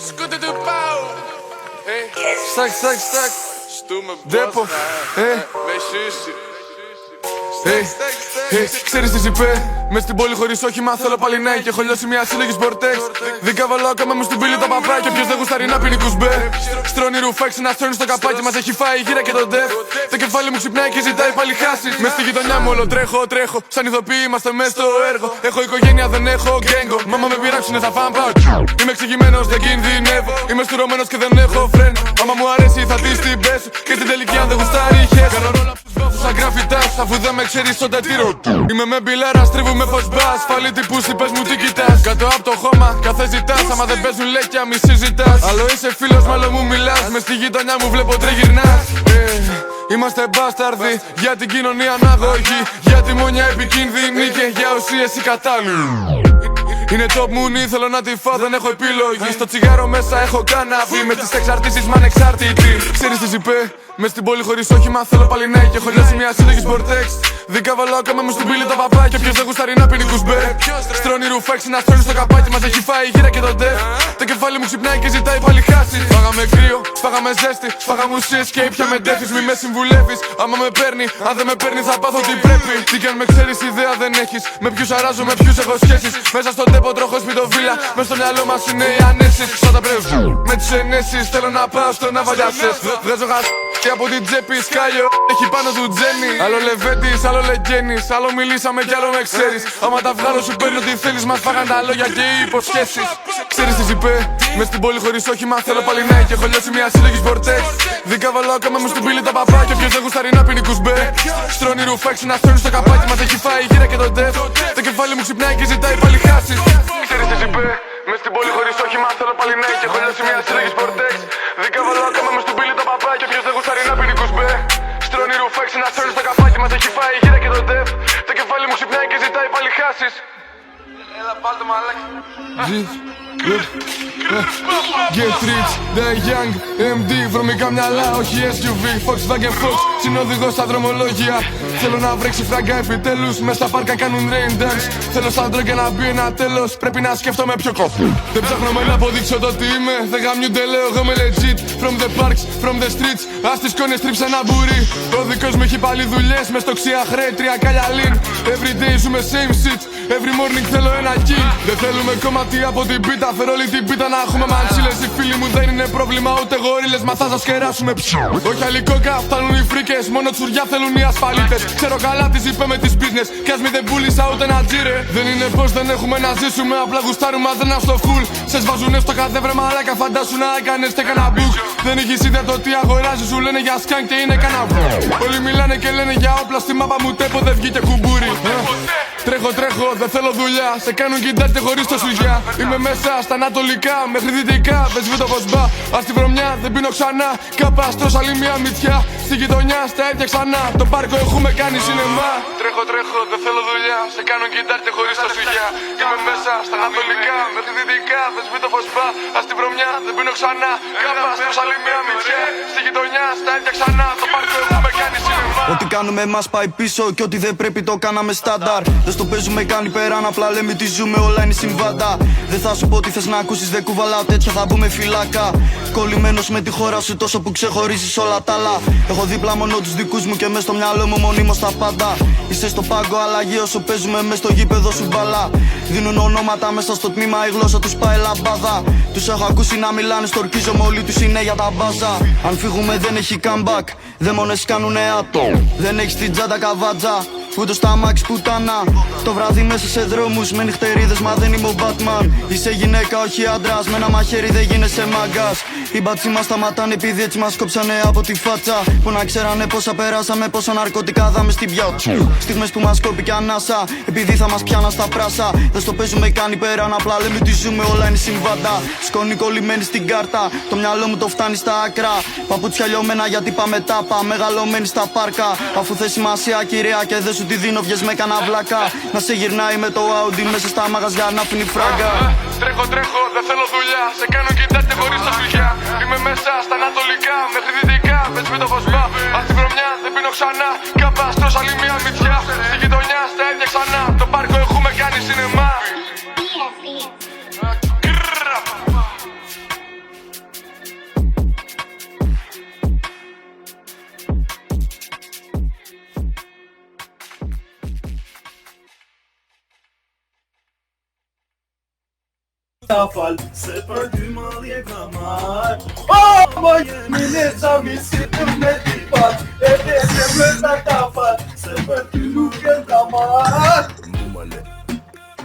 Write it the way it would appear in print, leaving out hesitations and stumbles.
Σκούτε του πάω. Στακ. Στούμε Δέπο. με σούσι. Ξέρεις τι είπε, μες στην πόλη χωρίς όχημα θέλω πάλι ναι. Και έχω λιώσει μια σύλλογη σπορτέξ. Δικά βαλάω κάμα μου στην πύλη τα παπάκια. Ποιος δεν γουστάρει να πίνει κουσμπέ. Στρώνει ρουφέξι να στρώνει στο καπάκι. Μας έχει φάει η γύρα και τον ντεφ. Το κεφάλι μου ξυπνάει και ζητάει πάλι χάσεις. Μες στη γειτονιά μου όλο τρέχω. Σαν ηθοποιοί είμαστε μες στο έργο. Έχω οικογένεια, δεν έχω γκέγκο. Μάμα με πειράξουνε θα φάμε πάω. Είμαι εξηγημένος, δεν κινδυνεύω. Είμαι στουρωμένος και δεν έχω φρένο. Άμα μου αρέσει θα τη την πέσω. Και στην τελική αν δεν γουστάρει χέσω. Κάνω ρόλο απ' τους βάθους σαν γραφιτάς. Αφού δεν με ξέρεις τότε τι ρωτώ. Είμαι με μπιλέρα, στρίβουμε φως μπας. Ασφαλή τυπούσι, πες μου τι κοιτάς. Κάτω απ' το χώμα, κάθε ζητάς. Άμα δεν παίζουν λέκια, μη συζητάς. Άλλο είσαι φίλος, μάλλον μου μιλάς. Μες στη γειτονιά μου βλέπω τριγυρνάς. Είμαστε μπάσταρδοι για την κοινωνία αναγωγή. Για τη μονιά επικίνδυνη και για ουσίες η κατάλληλη. Είναι top moon, θέλω να τη φάω, δεν έχω επιλογή. Στο τσιγάρο μέσα έχω κάναβι. Με τις εξαρτήσεις μ' ανεξάρτητη. Ξέρεις τι είπε, μες στην πόλη χωρίς όχημα θέλω πάλι ναι. Και έχω λιώσει μια σύλλογη σπορτέξ. Δικά βαλάω κάμα μου στην πύλη τα παπάκια. Ποιος δεν γουστάρει να πίνει κουσμπέ. Στρώνει ρουφέξι να στρώνει στο καπάκι. Μας έχει φάει η γύρα και τον ντεφ. Το κεφάλι μου ξυπνάει και ζητάει πάλι χάσεις. Φάγαμε κρύο, φάγαμε ζέστη. Φάγαμε ουσίες και ήπια με ντέφεις. Μη με συμβουλεύεις, άμα με παίρνει. Αν δεν με παίρνει θα πάθω τι πρέπει. Τι κι αν με ξέρεις ιδέα δεν έχεις. Με ποιους αράζω, με ποιους έχω σχέσεις. Μέσα στον τέπο τροχό σπιτοβίλα. Μες στο μυαλό μας είναι οι ανέσεις. Σαν πρέπει με τις ενέσεις θέλω να πάω στο ναυαγιασές. Βγάζω και από την τσέπη σκάλιο έχει πάνω του τζένι. Άλλο λεβέντης, άλλο λεγένης. Άλλο μιλήσαμε κι άλλο με ξέρεις. Άμα τα βγάλω σου παίρνω τι θέλεις. Μας φάγαν τα λόγια και οι υποσχέσεις. Ξέρεις τι είπε, μες στην πόλη χωρίς όχημα θέλω πάλι ναι. Και έχω λιώσει μια σύλλογη σπορτέξ. Δικά βαλάω κάμα μου στην πύλη τα παπάκια. Ποιος δεν γουστάρει να πίνει κουσμπέ. Στρώνει ρουφέξι να στρώνει στο καπάκι. Μας έχει φάει η γύρα και τον ντεφ. Το κεφάλι μου ξυπνάει και ζητάει πάλι χάσεις. Ξέρεις τι είπε, μες στην πόλη χωρίς όχημα θέλω πάλι ναι. Και έχω λιώσει μια σύλλογη σπορτέξ. Δικά βαλάω κάμα μου στην πύλη τα παπάκια. Ποιος δεν γουστάρει να πίνει κουσμπέ. Στρώνει ρουφέξι να στρώνει στο καπάκι. Μας έχει φάει η γύρα και τον ντεφ. Το κεφάλι μου ξυπνάει και ζητάει πάλι χάσεις. Έλα πάλι το μαλάκι. Get rich, die young, MD, βρωμικά μυαλά, όχι SUV, Volkswagen Fox, συνοδηγός στα δρομολόγια. Θέλω να βρέξει φράγκα επιτέλους, μες στα πάρκα κάνουν rain dance. Θέλω σαν τρόκια να μπει ένα τέλος, πρέπει να σκέφτομαι πιο κόφι. Δεν ψάχνω με να αποδείξω το τι είμαι, δεν γαμιούνται λέω εγώ είμαι legit. From the parks, from the streets, ας τις κόνες τρίψε ένα μπουρί. Ο δικός μου έχει πάλι δουλειές, μες στο ξιαχρέ, 3 κάλια lean. Every day ζούμε same shit, every morning θέλω ένα kill. Δεν θέλουμε κομμάτι από την πίτα, φέρω όλη την πίτα να έχουμε μαντσίλες. Οι φίλοι μου δεν είναι πρόβλημα, ούτε γορίλες, μα θα σας κεράσουμε ψ. Όχι άλλη κόκα, φτάνουν οι φρίκες, μόνο τσουριά θέλουν οι ασφαλίτες. Ξέρω καλά τις είπε με τις business, κι ας μη δεν πούλησα ούτε ένα τζίρε. Δεν είναι πως δεν έχουμε να ζήσουμε, απλά γουστάρουμε αδένα στο full. Σε σβάζουνε στο καθέβρε μαλάκα, φαντάσου να έκανες και κανένα book. Δεν έχεις ιδέα το τι αγοράζει, σου λένε για σκάν και είναι κανένα βου. Όλοι μιλάνε και λένε για όπλα, στη μάπα μου τέπο δεν βγήκε κουμπούρι. Τρέχω, δεν θέλω δουλειά. Σε κάνουν κοιτάτε χωρίς το σουγιά. Είμαι μέσα στα ανατολικά, μέχρι δυτικά. Δεν σβήνω το κοσμπά. Ας τη βρωμιά, δεν πίνω ξανά. Κάπα στρως άλλη μια μυτιά. Στη γειτονιά, στα ίδια ξανά. Το πάρκο έχουμε κάνει σινεμά. Τρέχω, δεν θέλω δουλειά. Σε κάνουν κοιτάτε χωρίς το σουγιά. Είμαι μέσα στα ανατολικά, μέχρι δυτικά. Δεν σβήνω το κοσμπά. Ας τη βρωμιά, δεν πίνω ξανά. Κάπα στρως άλλη μια μυτιά. Στη γειτονιά, στα ίδια ξανά. Το πάρκο έχουμε κάνει σινεμά. Ό,τι κάνουμε μας πάει πίσω και ό,τι δεν πρέπει το κάναμε στάνταρ. Δεν στο παίζουμε κάνει πέραν, απλά λέμε τι ζούμε, όλα είναι συμβάντα. Δεν θα σου πω τι θες να ακούσεις, δεν κουβαλάω τέτοια, θα μπούμε φυλάκα. Κολλημένος με τη χώρα σου τόσο που ξεχωρίζεις όλα τα άλλα. Έχω δίπλα μόνο τους δικούς μου και μες στο μυαλό μου μονίμως τα πάντα. Είσαι στο πάγκο αλλαγή όσο παίζουμε μες στο γήπεδο σου μπαλά. Δίνουν ονόματα μέσα στο τμήμα, η γλώσσα τους πάει λαμπάδα. Τους έχω ακούσει να μιλάνε, στορκίζομαι, όλοι τους είναι για τα μπάζα. Αν φύγουμε δεν έχει comeback, δαίμονες κάνουνε άτο. Δεν έχεις την τσάντα καβάτζα, ούτε στα μάξι πουτάνα. Το βράδυ μέσα σε δρόμους με νυχτερίδες, μα δεν είμαι ο Batman. Είσαι γυναίκα, όχι άντρας, με ένα μαχαίρι δεν γίνεσαι μάγκας. Οι μπάτσοι μας σταματάνε επειδή έτσι μας κόψανε από τη φάτσα. Που να ξέρανε πόσα περάσαμε, πόσα ναρκωτικά δάμε στην πιάτσα. Στιγμές που μας κόπηκε ανάσα, επειδή θα μας πιάναν στα πράσα. Δεν στο παίζουμε κάνει πέραν, απλά λέμε τι ζούμε, όλα είναι συμβάντα. Σκόνη κολλημένη στην κάρτα, το μυαλό μου το φτάνει στα άκρα. Παπούτσια λιωμένα γιατί πάμε τάπα, μεγαλωμένοι στα πάρκα. Αφού θες σημασία κυρία και δεν σου τη δίνω, βγες με κανένα βλάκα. Να σε γυρνάει με το Audi μέσα στα μαγαζιά να αφήνει φράγκα. Τρέχω, δεν θέλω δουλειά. Σε κάνω κοιτάτε χωρίς τα σουγιά. Είμαι μέσα στα ανατολικά, μέχρι δυτικά. Δεν σβήνω το κοσμπά. Ας τη βρωμιά, δεν πίνω ξανά. Κάπα στρως άλλη μια μυτιά. Στη γειτονιά, στα ίδια ξανά. Το πάρκο έχουμε κάνει σινεμά. Kafal, se për dy malje kamar. Oh, mo jemi qa mi si të me t'i pat. E dhe që më ta kafal, se për ty nuk e kamar.